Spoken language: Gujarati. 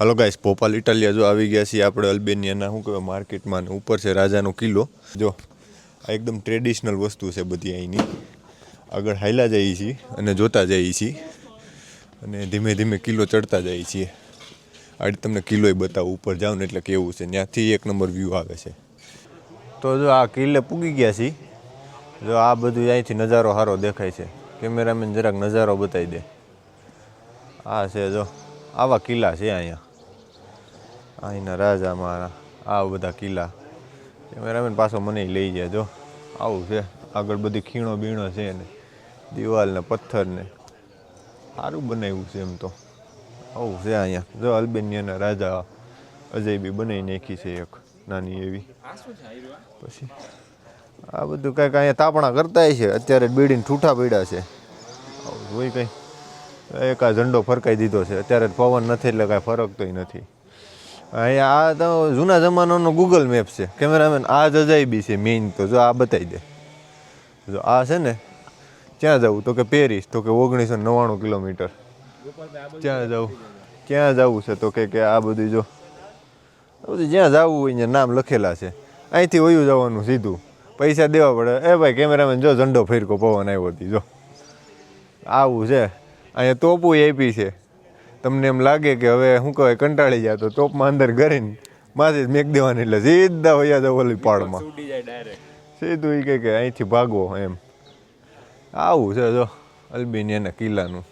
હલો ગાઈસ, ભોપાલ ઇટાલિયા જો આવી ગયા છીએ આપણે અલ્બેનિયાના શું કહેવાય માર્કેટમાં, ને ઉપર છે રાજાનો કિલ્લો. જો આ એકદમ ટ્રેડિશનલ વસ્તુ છે બધી અહીંની. આગળ હાલ્યા જઈએ છીએ અને જોતા જઈએ છીએ અને ધીમે ધીમે કિલ્લો ચડતા જઈએ છીએ. આજે તમને કિલ્લોય બતાવું, ઉપર જાવ ને એટલે કેવું છે, ત્યાંથી એક નંબર વ્યૂ આવે છે. તો જો આ કિલ્લે પૂગી ગયા છીએ. જો આ બધું અહીંથી નજારો સારો દેખાય છે. કેમેરામેન જરાક નજારો બતાવી દે. આ છે જો આવા કિલ્લા છે અહીંયા. અહીંના રાજા મારા આ બધા કિલ્લા. કેમેરામેન પાછો મને લઈ જાય. જો આવું છે, આગળ બધી ખીણો બીણો છે ને દિવાલ ને પથ્થર ને સારું બનાવ્યું છે. એમ તો આવું છે અહીંયા. જો અલ્બેનિયાના રાજા અજયબી બનાવી નાખી છે એક નાની એવી. પછી આ બધું કંઈક અહીંયા તાપણા કરતા છે. અત્યારે બીડીને ઠૂઠા પડ્યા છે. આવું હોય કંઈ એક આ ઝંડો ફરકાઈ દીધો છે. અત્યારે પવન નથી એટલે કાંઈ ફરકતોય નથી. અહીંયા આ તો જૂના જમાનાનો ગૂગલ મેપ છે. કેમેરામેન આ જ અજાયબી છે મેઇન. તો જો આ બતાવી દે. જો આ છે ને ક્યાં જવું, તો કે પેરિસ, તો કે 1999 કિલોમીટર. ક્યાં જવું છે, તો કે આ બધું જો બધું જ્યાં જવું હોય ત્યાં નામ લખેલા છે. અહીંથી વયું જવાનું સીધું, પૈસા દેવા પડે. એ ભાઈ કેમેરામેન જો ઝંડો ફેરકો પવન આવ્યો હતી. જો આવું છે. અહીંયા તોપું આપી છે. તમને એમ લાગે કે હવે શું કહેવાય કંટાળી જાય તો તોપમાં અંદર કરીને માથે જ મેક દેવાની એટલે સીધા વયા જાવ ઓલી પાડમાં સીધું. એ કે અહીંથી ભાગવો એમ. આવું છે જો અલ્બેનિયાના કિલ્લાનું.